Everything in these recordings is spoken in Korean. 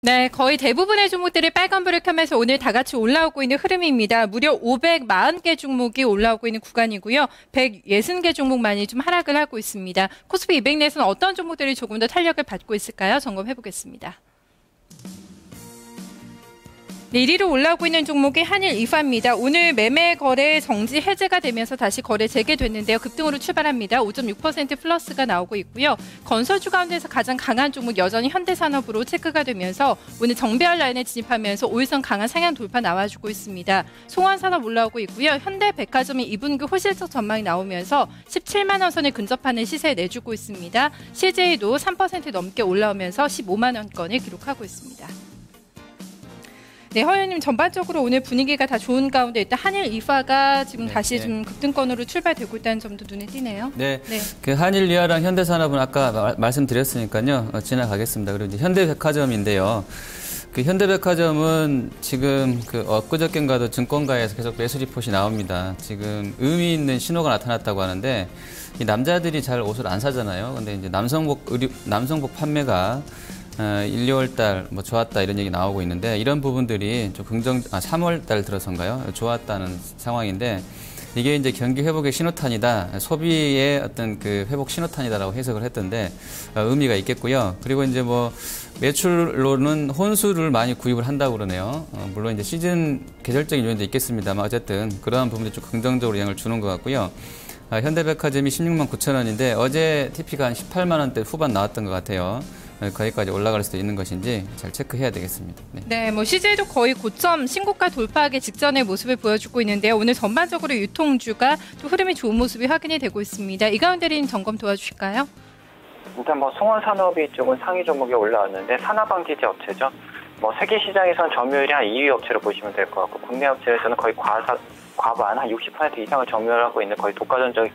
네, 거의 대부분의 종목들이 빨간불을 켜면서 오늘 다 같이 올라오고 있는 흐름입니다. 무려 540개 종목이 올라오고 있는 구간이고요. 160개 종목만이 좀 하락을 하고 있습니다. 코스피 200 내에서는 어떤 종목들이 조금 더 탄력을 받고 있을까요? 점검해 보겠습니다. 네, 1위로 올라오고 있는 종목이 한일이화입니다. 오늘 매매 거래 정지 해제가 되면서 다시 거래 재개됐는데요. 급등으로 출발합니다. 5.6% 플러스가 나오고 있고요. 건설주 가운데서 가장 강한 종목 여전히 현대산업으로 체크가 되면서 오늘 정배열 라인에 진입하면서 5일선 강한 상향 돌파 나와주고 있습니다. 송환산업 올라오고 있고요. 현대백화점이 2분기 호실적 전망이 나오면서 17만 원 선을 근접하는 시세 내주고 있습니다. CJ도 3% 넘게 올라오면서 15만 원권을 기록하고 있습니다. 네, 허연님 전반적으로 오늘 분위기가 다 좋은 가운데 일단 한일이화가 지금 다시 좀 급등권으로 출발되고 있다는 점도 눈에 띄네요. 네, 그 한일이화랑 현대산업은 아까 말씀드렸으니까요. 지나가겠습니다. 그리고 이제 현대백화점인데요. 그 현대백화점은 지금 그 엊그저께인가도 증권가에서 계속 매수 리포트이 나옵니다. 지금 의미 있는 신호가 나타났다고 하는데 이 남자들이 잘 옷을 안 사잖아요. 근데 이제 남성복 판매가 1, 2월 달 뭐 좋았다 이런 얘기 나오고 있는데 이런 부분들이 좀 3월 달 들어서인가요? 좋았다는 상황인데 이게 이제 경기 회복의 신호탄이다. 소비의 어떤 그 회복 신호탄이다라고 해석을 했던데 의미가 있겠고요. 그리고 이제 뭐 매출로는 혼수를 많이 구입을 한다고 그러네요. 물론 이제 시즌 계절적인 요인도 있겠습니다만 어쨌든 그러한 부분들이 좀 긍정적으로 영향을 주는 것 같고요. 현대백화점이 16만 9천 원인데 어제 TP가 한 18만 원대 후반 나왔던 것 같아요. 거기까지 올라갈 수도 있는 것인지 잘 체크해야 되겠습니다. 네, 뭐 CJ도 거의 고점 신고가 돌파하기 직전의 모습을 보여주고 있는데요. 오늘 전반적으로 유통주가 좀 흐름이 좋은 모습이 확인이 되고 있습니다. 이가운데님 점검 도와주실까요? 일단 뭐 송원산업이 쪽은 상위 종목에 올라왔는데 산화방지제 업체죠. 뭐 세계 시장에서는 점유율이 한 2위 업체로 보시면 될 것 같고 국내 업체에서는 거의 과반 한 60% 이상을 점유하고 있는 거의 독과점적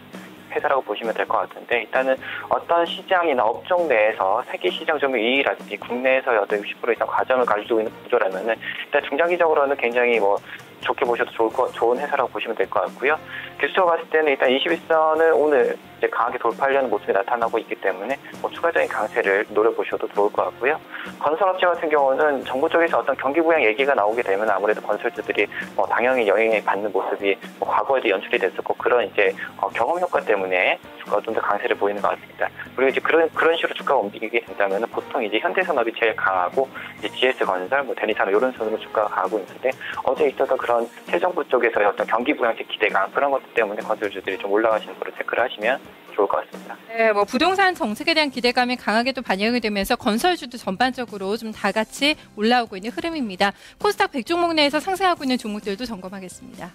회사라고 보시면 될 것 같은데 일단은 어떤 시장이나 업종 내에서 세계 시장 점유율 2위라든지 국내에서 60% 이상 과점을 가지고 있는 구조라면은 일단 중장기적으로는 굉장히 뭐 좋게 보셔도 좋은 회사라고 보시면 될 것 같고요. 기술적으로 봤을 때는 일단 21선을 오늘 이제 강하게 돌파하려는 모습이 나타나고 있기 때문에 뭐 추가적인 강세를 노려보셔도 좋을 것 같고요. 건설업체 같은 경우는 정부 쪽에서 어떤 경기 부양 얘기가 나오게 되면 아무래도 건설주들이 뭐 당연히 영향을 받는 모습이 뭐 과거에도 연출이 됐었고 그런 이제 경험 효과 때문에 주가가 좀 더 강세를 보이는 것 같습니다. 그리고 이제 그런 식으로 주가가 움직이게 된다면 보통 이제 현대산업이 제일 강하고 이제 GS건설, 뭐 대리산업 이런 순으로 주가가 가고 있는데 어제 있었던 그런 새 정부 쪽에서의 어떤 경기 부양책 기대감 그런 것들 때문에 건설주들이 좀 올라가시는 거를 체크를 하시면 좋을 것 같습니다. 네, 뭐 부동산 정책에 대한 기대감이 강하게 또 반영이 되면서 건설주도 전반적으로 좀 다 같이 올라오고 있는 흐름입니다. 코스닥 100종목 내에서 상승하고 있는 종목들도 점검하겠습니다.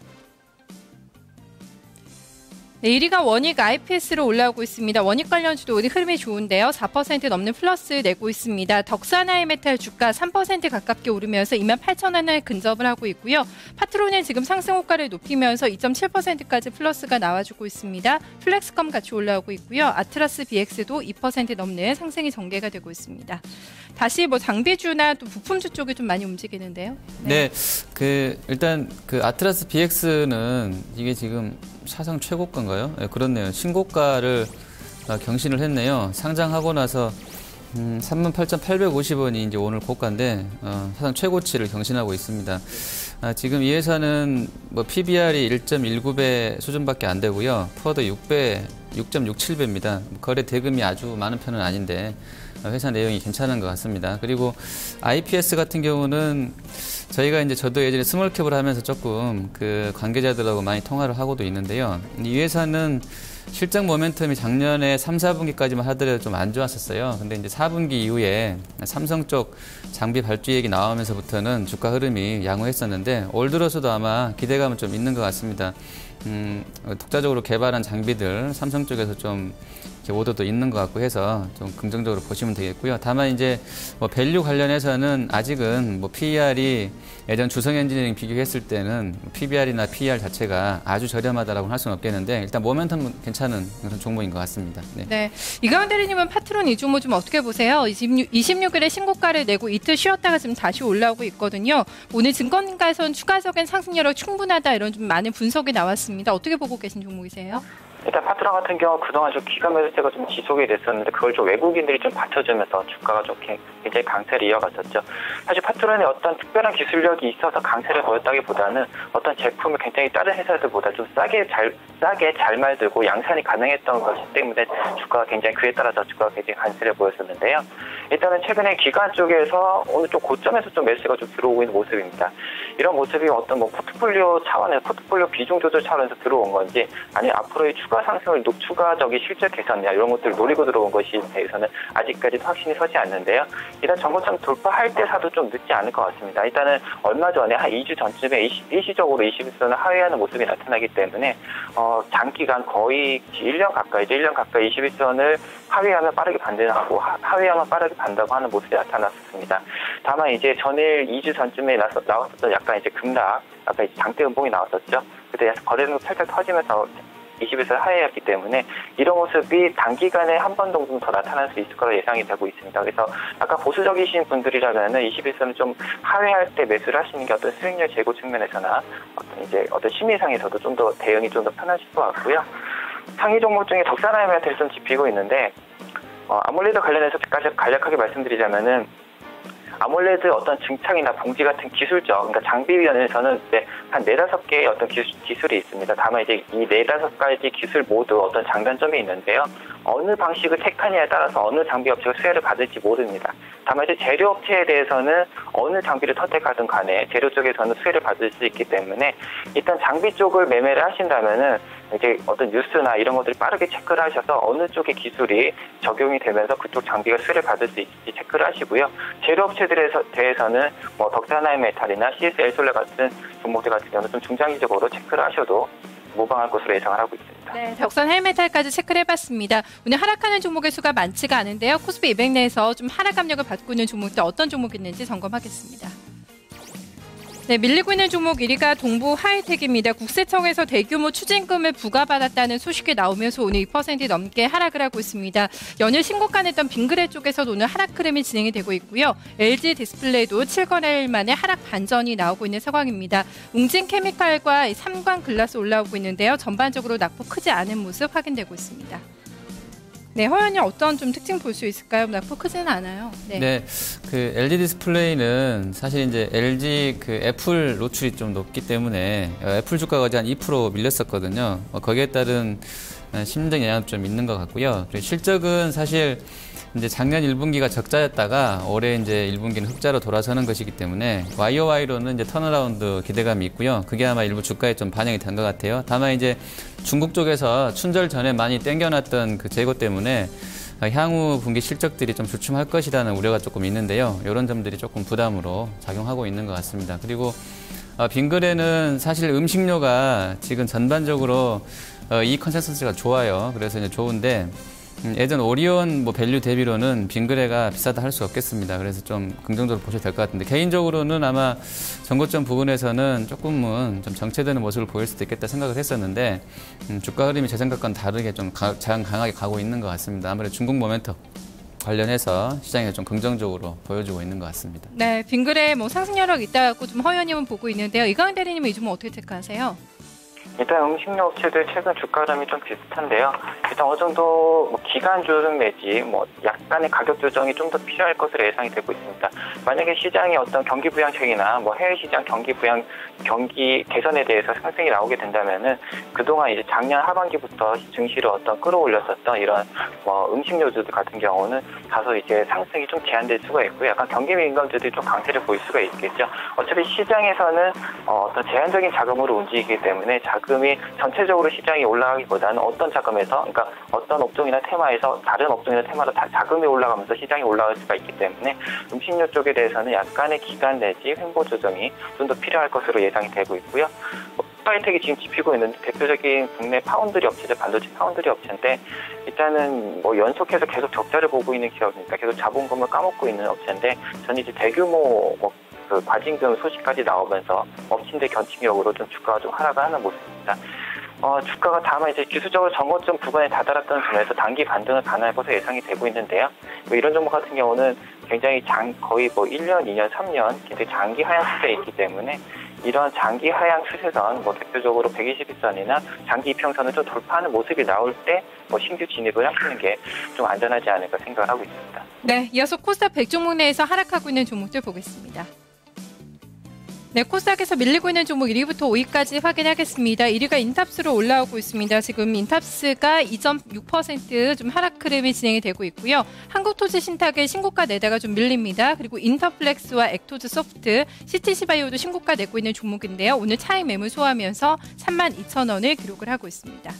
네, 1위가 원익 IPS로 올라오고 있습니다. 원익 관련주도 오늘 흐름이 좋은데요. 4% 넘는 플러스 내고 있습니다. 덕산하이메탈 주가 3% 가깝게 오르면서 28,000원을 근접을 하고 있고요. 파트론은 지금 상승 호가를 높이면서 2.7%까지 플러스가 나와주고 있습니다. 플렉스컴 같이 올라오고 있고요. 아트라스 BX도 2% 넘는 상승이 전개가 되고 있습니다. 다시 뭐 장비주나 또 부품주 쪽이 좀 많이 움직이는데요. 네, 일단 그 아트라스 BX는 이게 지금 사상 최고가인가요? 네, 그렇네요. 신고가를 경신을 했네요. 상장하고 나서 38,850원이 이제 오늘 고가인데 사상 최고치를 경신하고 있습니다. 지금 이 회사는 뭐 PBR이 1.19배 수준밖에 안 되고요. 퍼도 6.67배입니다. 거래 대금이 아주 많은 편은 아닌데 회사 내용이 괜찮은 것 같습니다. 그리고 IPS 같은 경우는 저도 예전에 스몰캡을 하면서 조금 그 관계자들하고 많이 통화를 하고도 있는데요. 이 회사는 실적 모멘텀이 작년에 3, 4분기까지만 하더라도 좀 안 좋았었어요. 근데 이제 4분기 이후에 삼성 쪽 장비 발주 얘기 나오면서부터는 주가 흐름이 양호했었는데 올 들어서도 아마 기대감은 좀 있는 것 같습니다. 독자적으로 개발한 장비들 삼성 쪽에서 좀 오더도 있는 것 같고 해서 좀 긍정적으로 보시면 되겠고요. 다만 이제 뭐 밸류 관련해서는 아직은 뭐 PER이 예전 주성엔지니어링 비교했을 때는 PBR이나 PER 자체가 아주 저렴하다라고는 할 수는 없겠는데 일단 모멘텀은 괜찮은 그런 종목인 것 같습니다. 네. 이가은 대리님은 파트론 이 종목 좀 어떻게 보세요? 26일에 신고가를 내고 이틀 쉬었다가 지금 다시 올라오고 있거든요. 오늘 증권가에서는 추가적인 상승 여력 충분하다 이런 좀 많은 분석이 나왔습니다. 어떻게 보고 계신 종목이세요? 일단 파트너 같은 경우 그동안 좀 기관 매수세가 좀 지속이 됐었는데 그걸 좀 외국인들이 좀 받쳐주면서 주가가 좀 굉장히 강세를 이어갔었죠. 사실 파트너는 어떤 특별한 기술력이 있어서 강세를 보였다기보다는 어떤 제품을 굉장히 다른 회사들보다 좀 싸게 잘 만들고 양산이 가능했던 것이 때문에 주가가 굉장히 그에 따라서 주가가 굉장히 강세를 보였었는데요. 일단은 최근에 기관 쪽에서 오늘 좀 고점에서 좀 매수가 좀 들어오고 있는 모습입니다. 이런 모습이 어떤 뭐 포트폴리오 차원에서 포트폴리오 비중 조절 차원에서 들어온 건지 아니면 앞으로의 추가 상승을 추가적인 실적 개선이나 이런 것들을 노리고 들어온 것이 대해서는 아직까지도 확신이 서지 않는데요. 일단 정고점 돌파할 때 사도 좀 늦지 않을 것 같습니다. 일단은 얼마 전에 한 2주 전쯤에 일시적으로 21선을 하회하는 모습이 나타나기 때문에 장기간 거의 1년 가까이 21선을 하회하면 빠르게 반등하고 하회하면 빠르게 반다고 하는 모습이 나타났었습니다. 다만 이제 전일 2주 전쯤에 나왔었던 약간 이제 급락, 아까 이제 장대 음봉이 나왔었죠. 그때 거래량도 살짝 터지면서 21선 하회였기 때문에 이런 모습이 단기간에 한 번 정도 더 나타날 수 있을 거라 예상이 되고 있습니다. 그래서 아까 보수적이신 분들이라면은 21선을 좀 하회할 때 매수를 하시는 게 어떤 수익률 제고 측면에서나 어떤 심리상에서도 좀 더 대응이 좀 더 편하실 것 같고요. 상위 종목 중에 덕산하이 메탈이 좀 짚히고 있는데 아몰레드 관련해서 간략하게 말씀드리자면은 아몰레드 어떤 증창이나 봉지 같은 기술적, 그러니까 장비 면에서는 한 4-5개의 어떤 기술이 있습니다. 다만 이제 이 4-5가지 기술 모두 어떤 장단점이 있는데요. 어느 방식을 택하냐에 따라서 어느 장비 업체가 수혜를 받을지 모릅니다. 다만 이제 재료 업체에 대해서는 어느 장비를 선택하든 간에 재료 쪽에서는 수혜를 받을 수 있기 때문에 일단 장비 쪽을 매매를 하신다면은 이제 어떤 뉴스나 이런 것들을 빠르게 체크를 하셔서 어느 쪽의 기술이 적용이 되면서 그쪽 장비가 수혜를 받을 수 있을지 체크를 하시고요. 재료 업체들에 대해서는 뭐 덕산하이 메탈이나 CSL 솔라 같은 종목들 같은 경우는 좀 중장기적으로 체크를 하셔도 무방할 것으로 예상을 하고 있습니다. 네, 덕산 헬메탈까지 체크를 해봤습니다. 오늘 하락하는 종목의 수가 많지가 않은데요. 코스피 200 내에서 좀 하락 압력을 받고 있는 종목들 어떤 종목이 있는지 점검하겠습니다. 네, 밀리고 있는 종목 1위가 동부 하이텍입니다. 국세청에서 대규모 추징금을 부과받았다는 소식이 나오면서 오늘 2% 넘게 하락을 하고 있습니다. 연일 신고가 냈던 빙그레 쪽에서도 오늘 하락 흐름이 진행이 되고 있고요. LG 디스플레이도 7거래일 만에 하락 반전이 나오고 있는 상황입니다. 웅진케미칼과 삼광글라스 올라오고 있는데요. 전반적으로 낙폭 크지 않은 모습 확인되고 있습니다. 네, 허연이 어떤 좀 특징 볼 수 있을까요? 낙폭 크지는 않아요. 네, 그 LG 디스플레이는 사실 이제 LG 그 애플 노출이 좀 높기 때문에 애플 주가가 어제 한 2% 밀렸었거든요. 거기에 따른 심리적 영향도 좀 있는 것 같고요. 그리고 실적은 사실 이제 작년 1분기가 적자였다가 올해 이제 1분기는 흑자로 돌아서는 것이기 때문에 YOY로는 이제 턴어라운드 기대감이 있고요. 그게 아마 일부 주가에 좀 반영이 된 것 같아요. 다만 이제 중국 쪽에서 춘절 전에 많이 땡겨놨던 그 재고 때문에 향후 분기 실적들이 좀 주춤할 것이라는 우려가 조금 있는데요. 이런 점들이 조금 부담으로 작용하고 있는 것 같습니다. 그리고 빙그레는 사실 음식료가 지금 전반적으로 이 컨센서스가 좋아요. 그래서 이제 좋은데 예전 오리온 뭐 밸류 대비로는 빙그레가 비싸다 할 수 없겠습니다. 그래서 좀 긍정적으로 보셔도 될 것 같은데 개인적으로는 아마 전고점 부분에서는 조금은 좀 정체되는 모습을 보일 수도 있겠다 생각을 했었는데 주가 흐름이 제 생각과는 다르게 좀 강하게 가고 있는 것 같습니다. 아무래도 중국 모멘텀 관련해서 시장에 좀 긍정적으로 보여주고 있는 것 같습니다. 네, 빙그레 뭐 상승 여력 있다고 좀 허연님은 보고 있는데요. 이강 대리님은 이 종목 어떻게 체크하세요? 일단 음식료 업체들 최근 주가 흐름이 좀 비슷한데요. 일단 어느 정도 뭐 기간 조정 내지 뭐 약간의 가격 조정이 좀 더 필요할 것으로 예상이 되고 있습니다. 만약에 시장이 어떤 경기 부양책이나 뭐 해외 시장 경기 개선에 대해서 상승이 나오게 된다면은 그동안 이제 작년 하반기부터 증시를 어떤 끌어올렸었던 이런 뭐 음식료들 같은 경우는 다소 이제 상승이 좀 제한될 수가 있고요. 약간 경기 민감주들이 좀 강세를 보일 수가 있겠죠. 어차피 시장에서는 어떤 제한적인 자금으로 움직이기 때문에 자금이 전체적으로 시장이 올라가기보다는 어떤 자금에서, 그러니까 어떤 업종이나 테마에서 다른 업종이나 테마로 다 자금이 올라가면서 시장이 올라갈 수가 있기 때문에 음식료 쪽에 대해서는 약간의 기간 내지 횡보 조정이 좀 더 필요할 것으로 예상이 되고 있고요. 하이텍이 지금 짚히고 있는데 대표적인 국내 파운드리 업체죠. 반도체 파운드리 업체인데 일단은 뭐 연속해서 계속 적자를 보고 있는 기업이니까 계속 자본금을 까먹고 있는 업체인데 전 이제 대규모 그 과징금 소식까지 나오면서 업체인데 견치력으로 좀 주가가 좀 하락하는 모습입니다. 주가가 다만 이제 기술적으로 정고점 부근에 다다랐던 점에서 단기 반등을 가능할 것으로 예상이 되고 있는데요. 뭐 이런 종목 같은 경우는 굉장히 거의 뭐 1년, 2년, 3년 굉장히 장기 하향 추세에 있기 때문에 이런 장기 하향 추세선, 뭐 대표적으로 120일선이나 장기 이평선을 좀 돌파하는 모습이 나올 때 뭐 신규 진입을 하시는 게 좀 안전하지 않을까 생각을 하고 있습니다. 네, 이어서 코스닥 100종목 내에서 하락하고 있는 종목들 보겠습니다. 네, 코스닥에서 밀리고 있는 종목 1위부터 5위까지 확인하겠습니다. 1위가 인탑스로 올라오고 있습니다. 지금 인탑스가 2.6% 좀 하락 흐름이 진행이 되고 있고요. 한국토지신탁의 신고가 내다가 좀 밀립니다. 그리고 인터플렉스와 액토즈 소프트, CTC바이오도 신고가 내고 있는 종목인데요. 오늘 차익 매물 소화하면서 32,000원을 기록을 하고 있습니다.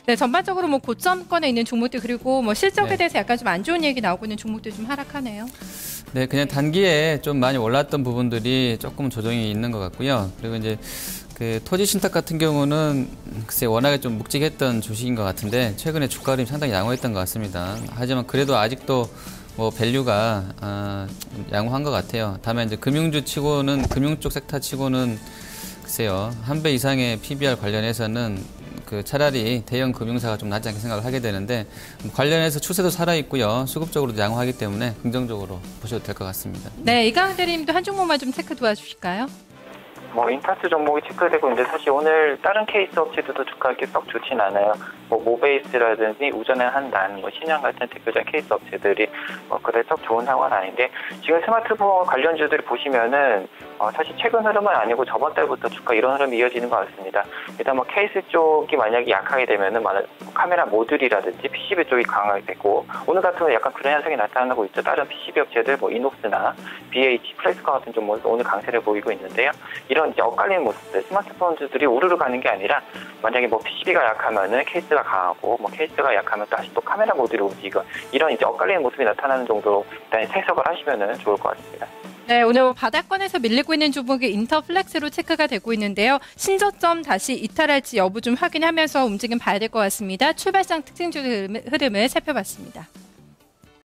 네, 전반적으로 뭐 고점권에 있는 종목들 그리고 뭐 실적에 대해서 약간 좀 안 좋은 얘기 나오고 있는 종목들 좀 하락하네요. 네, 그냥 단기에 좀 많이 올랐던 부분들이 조금 조정이 있는 것 같고요. 그리고 이제 그 토지 신탁 같은 경우는 글쎄 워낙에 좀 묵직했던 주식인 것 같은데 최근에 주가 흐름이 상당히 양호했던 것 같습니다. 하지만 그래도 아직도 뭐 밸류가 양호한 것 같아요. 다만 이제 금융주 치고는 금융 쪽 섹터 치고는 글쎄요, 한 배 이상의 PBR 관련해서는 그 차라리 대형 금융사가 좀 낫지 않게 생각을 하게 되는데 관련해서 추세도 살아있고요. 수급적으로도 양호하기 때문에 긍정적으로 보셔도 될 것 같습니다. 네, 이강은 대리님도 한 종목만 좀 체크 도와주실까요? 뭐 인타스 종목이 체크되고 있는데 사실 오늘 다른 케이스 업체들도 주가가 썩 좋진 않아요. 뭐 모베이스라든지 우전의 한단, 뭐 신영 같은 대표적 케이스 업체들이 뭐 그래 썩 좋은 상황은 아닌데 지금 스마트폰 관련주들을 보시면은 사실 최근 흐름은 아니고 저번 달부터 주가 이런 흐름이 이어지는 것 같습니다. 일단 뭐 케이스 쪽이 만약에 약하게 되면은 카메라 모듈이라든지 PCB 쪽이 강하게 되고 오늘 같은 경우 약간 그런 현상이 나타나고 있죠. 다른 PCB 업체들 뭐 이녹스나 BH, 플렉스카 같은 종목도 오늘 강세를 보이고 있는데요. 이런 이제 엇갈리는 모습들, 스마트폰들이 우르르 가는 게 아니라 만약에 뭐 PCB가 약하면은 케이스가 강하고 뭐 케이스가 약하면 다시 또 카메라 모듈이 움직이고 이런 이제 엇갈리는 모습이 나타나는 정도로 일단 해석을 하시면은 좋을 것 같습니다. 네, 오늘 바닥권에서 밀리고 있는 종목이 인터플렉스로 체크가 되고 있는데요. 신저점 다시 이탈할지 여부 좀 확인하면서 움직임 봐야 될 것 같습니다. 출발상 특징주 흐름을 살펴봤습니다.